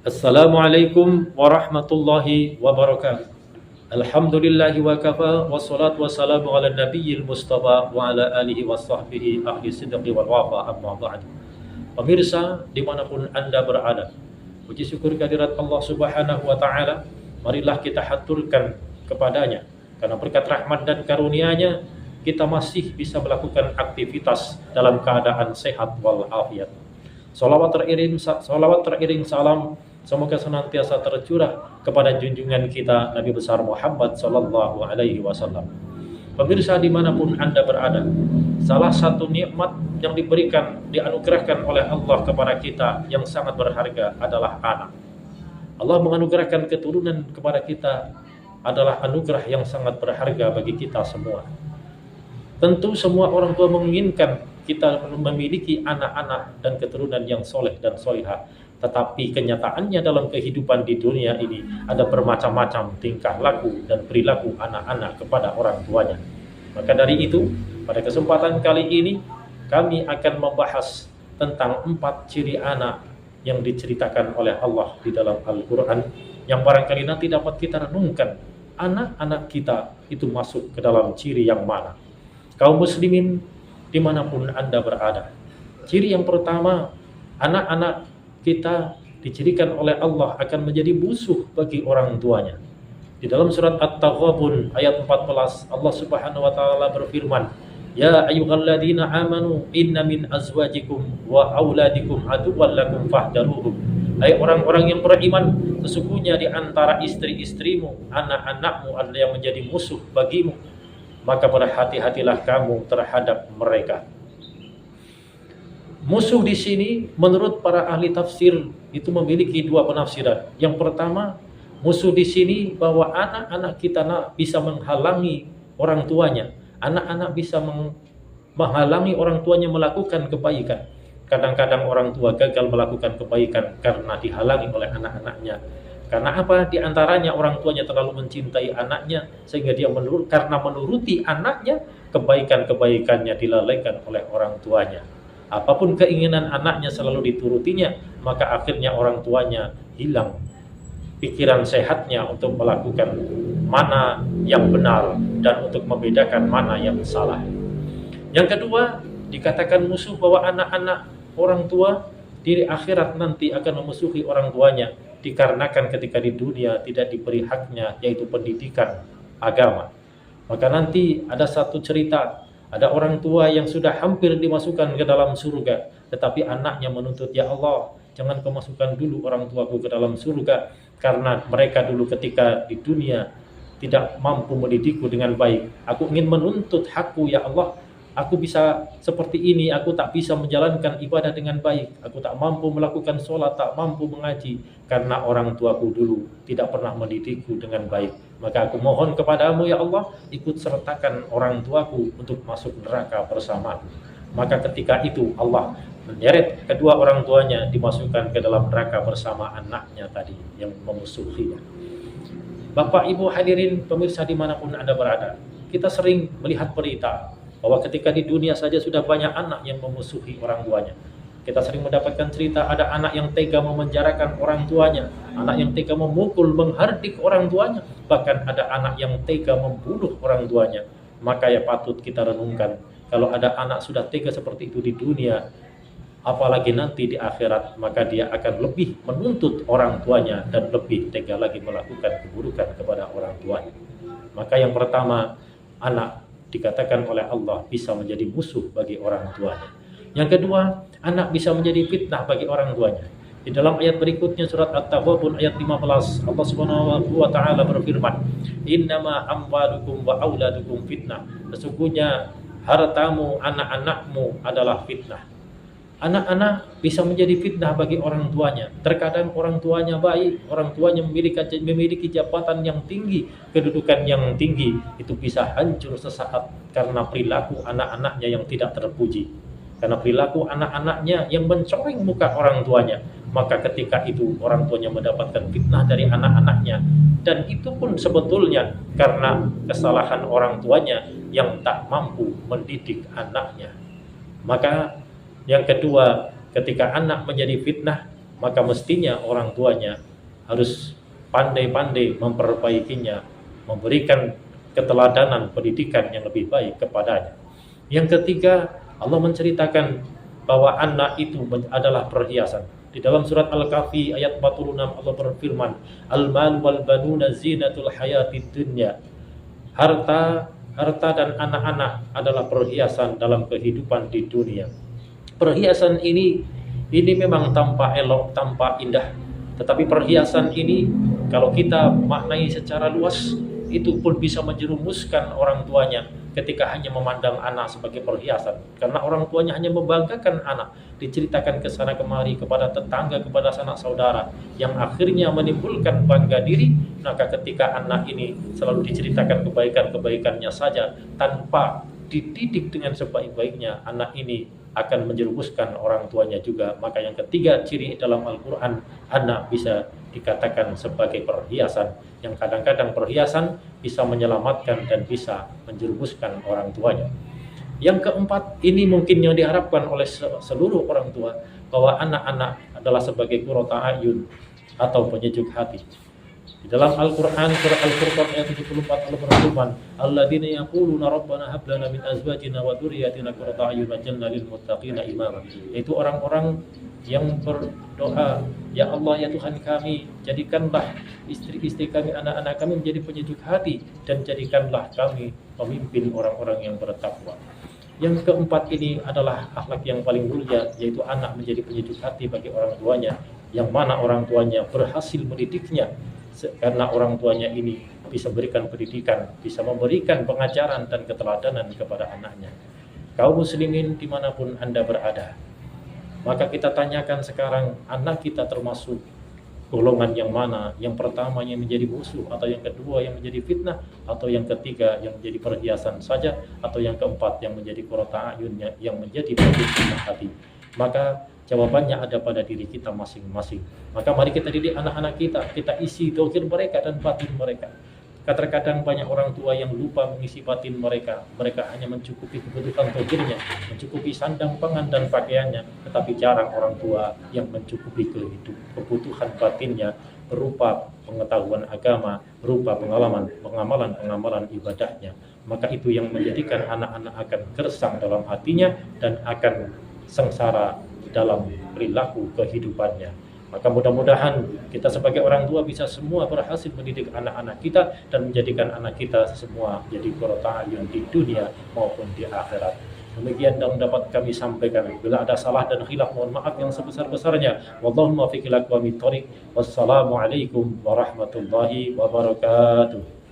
Assalamualaikum warahmatullahi wabarakatuh. Alhamdulillahi wa kafa wassalatu wassalamu ala nabiyil mustafa wa ala alihi wa sahbihi ahli sidqi wal wafa amma ba'du. Pemirsa dimanapun Anda berada, puji syukur kehadirat Allah subhanahu wa ta'ala, marilah kita haturkan kepadanya. Karena berkat rahmat dan karunia-Nya, kita masih bisa melakukan aktivitas dalam keadaan sehat walafiat. Salawat teriring salam semoga senantiasa tercurah kepada junjungan kita Nabi besar Muhammad sallallahu alaihi wasallam. Pemirsa dimanapun Anda berada, salah satu nikmat yang dianugerahkan oleh Allah kepada kita yang sangat berharga adalah anak. Allah menganugerahkan keturunan kepada kita adalah anugerah yang sangat berharga bagi kita semua. Tentu semua orang tua menginginkan kita memiliki anak-anak dan keturunan yang soleh dan solihah. Tetapi kenyataannya dalam kehidupan di dunia ini ada bermacam-macam tingkah laku dan perilaku anak-anak kepada orang tuanya. Maka dari itu, pada kesempatan kali ini kami akan membahas tentang 4 ciri anak yang diceritakan oleh Allah di dalam Al-Quran, yang barangkali nanti dapat kita renungkan anak-anak kita itu masuk ke dalam ciri yang mana. Kaum muslimin dimanapun Anda berada, ciri yang pertama, anak-anak kita dicirikan oleh Allah akan menjadi musuh bagi orang tuanya. Di dalam surat At-Taghabun ayat 14, Allah Subhanahu wa taala berfirman, "Ya ayyuhalladzina amanu inna min azwajikum wa auladikum aduwwan lakum fahdharuhum." Hai orang-orang yang beriman, sesungguhnya di antara istri-istrimu, anak-anakmu adalah yang menjadi musuh bagimu, maka berhati-hatilah kamu terhadap mereka. Musuh di sini menurut para ahli tafsir itu memiliki 2 penafsiran. Yang pertama, musuh di sini bahwa anak-anak kita bisa menghalangi orang tuanya. Anak-anak bisa menghalangi orang tuanya melakukan kebaikan. Kadang-kadang orang tua gagal melakukan kebaikan karena dihalangi oleh anak-anaknya. Karena apa? Di antaranya orang tuanya terlalu mencintai anaknya sehingga dia karena menuruti anaknya, kebaikan-kebaikannya dilalaikan oleh orang tuanya. Apapun keinginan anaknya selalu diturutinya, maka akhirnya orang tuanya hilang pikiran sehatnya untuk melakukan mana yang benar dan untuk membedakan mana yang salah. Yang kedua, dikatakan musuh bahwa anak-anak orang tua di akhirat nanti akan memusuhi orang tuanya dikarenakan ketika di dunia tidak diberi haknya, yaitu pendidikan agama. Maka nanti ada satu cerita, ada orang tua yang sudah hampir dimasukkan ke dalam surga, tetapi anaknya menuntut, "Ya Allah, jangan kau masukkan dulu orang tuaku ke dalam surga, karena mereka dulu ketika di dunia tidak mampu mendidikku dengan baik. Aku ingin menuntut hakku, ya Allah. Aku bisa seperti ini, aku tak bisa menjalankan ibadah dengan baik. Aku tak mampu melakukan sholat, tak mampu mengaji, karena orang tuaku dulu tidak pernah mendidikku dengan baik. Maka aku mohon kepadamu, ya Allah, ikut sertakan orang tuaku untuk masuk neraka bersamaku." Maka ketika itu Allah menyeret kedua orang tuanya dimasukkan ke dalam neraka bersama anaknya tadi yang memusuhinya. Bapak Ibu hadirin pemirsa dimanapun Anda berada, kita sering melihat berita bahwa ketika di dunia saja sudah banyak anak yang memusuhi orang tuanya. Kita sering mendapatkan cerita ada anak yang tega memenjarakan orang tuanya, anak yang tega memukul, menghardik orang tuanya, bahkan ada anak yang tega membunuh orang tuanya. Maka ya patut kita renungkan, kalau ada anak sudah tega seperti itu di dunia, apalagi nanti di akhirat, maka dia akan lebih menuntut orang tuanya dan lebih tega lagi melakukan keburukan kepada orang tuanya. Maka yang pertama, anak dikatakan oleh Allah bisa menjadi musuh bagi orang tuanya. Yang kedua, anak bisa menjadi fitnah bagi orang tuanya. Di dalam ayat berikutnya surat At-Taghabun ayat 15, Allah Subhanahu wa taala berfirman, "Innama amwalukum wa auladukum fitnah." Sesungguhnya hartamu, anak-anakmu adalah fitnah. Anak-anak bisa menjadi fitnah bagi orang tuanya. Terkadang orang tuanya baik, orang tuanya memiliki jabatan yang tinggi, kedudukan yang tinggi, itu bisa hancur sesaat karena perilaku anak-anaknya yang tidak terpuji. Karena perilaku anak-anaknya yang mencoreng muka orang tuanya, maka ketika itu orang tuanya mendapatkan fitnah dari anak-anaknya. Dan itu pun sebetulnya karena kesalahan orang tuanya yang tak mampu mendidik anaknya. Maka yang kedua, ketika anak menjadi fitnah, maka mestinya orang tuanya harus pandai-pandai memperbaikinya, memberikan keteladanan pendidikan yang lebih baik kepadanya. Yang ketiga, Allah menceritakan bahwa anak itu adalah perhiasan. Di dalam surat Al-Kahfi ayat 46 Allah berfirman, "Al-mal wal banuna zinatul hayatid dunya." Harta dan anak-anak adalah perhiasan dalam kehidupan di dunia. Perhiasan ini memang tampak elok, tampak indah. Tetapi perhiasan ini kalau kita maknai secara luas, itu pun bisa menjerumuskan orang tuanya ketika hanya memandang anak sebagai perhiasan. Karena orang tuanya hanya membanggakan anak, diceritakan ke sana kemari kepada tetangga, kepada sanak saudara, yang akhirnya menimbulkan bangga diri. Maka ketika anak ini selalu diceritakan kebaikan-kebaikannya saja tanpa dididik dengan sebaik-baiknya, anak ini akan menjerumuskan orang tuanya juga. Maka yang ketiga ciri dalam Al-Quran, anak bisa dikatakan sebagai perhiasan, yang kadang-kadang perhiasan bisa menyelamatkan dan bisa menjerumuskan orang tuanya. Yang keempat, ini mungkin yang diharapkan oleh seluruh orang tua, bahwa anak-anak adalah sebagai qurrata ayun atau penyejuk hati. Di dalam Al-Quran, surah Al-Furqan ayat 74 Allah berfirman, "Alladzina yaquluna rabbana hab lana min azwajina wa dzurriyyatina qurrata a'yun waj'alna lil muttaqina imama." Yaitu orang-orang yang berdoa, "Ya Allah, ya Tuhan kami, jadikanlah istri-istri kami, anak-anak kami menjadi penyejuk hati, dan jadikanlah kami pemimpin orang-orang yang bertakwa." Yang keempat ini adalah akhlak yang paling mulia, yaitu anak menjadi penyejuk hati bagi orang tuanya, yang mana orang tuanya berhasil mendidiknya, karena orang tuanya ini bisa memberikan pendidikan, bisa memberikan pengajaran dan keteladanan kepada anaknya. Kaum muslimin dimanapun Anda berada, maka kita tanyakan sekarang, anak kita termasuk golongan yang mana? Yang pertama yang menjadi musuh, atau yang kedua yang menjadi fitnah, atau yang ketiga yang menjadi perhiasan saja, atau yang keempat yang menjadi qurrata ayunnya, yang menjadi penyejuk hati? Maka jawabannya ada pada diri kita masing-masing. Maka mari kita didik anak-anak kita isi zahir mereka dan batin mereka. Kadang-kadang banyak orang tua yang lupa mengisi batin mereka. Mereka hanya mencukupi kebutuhan zahirnya, mencukupi sandang, pangan, dan pakaiannya. Tetapi jarang orang tua yang mencukupi kebutuhan batinnya berupa pengetahuan agama, berupa pengamalan ibadahnya. Maka itu yang menjadikan anak-anak akan gersang dalam hatinya dan akan sengsara dalam perilaku kehidupannya. Maka mudah-mudahan kita sebagai orang tua bisa semua berhasil mendidik anak-anak kita dan menjadikan anak kita semua jadi qurrata ayun di dunia maupun di akhirat. Demikian yang dapat kami sampaikan. Bila ada salah dan khilaf, mohon maaf yang sebesar-besarnya. Wallahu muwaffiq ila aqwamit thoriq. Wassalamualaikum warahmatullahi wabarakatuh.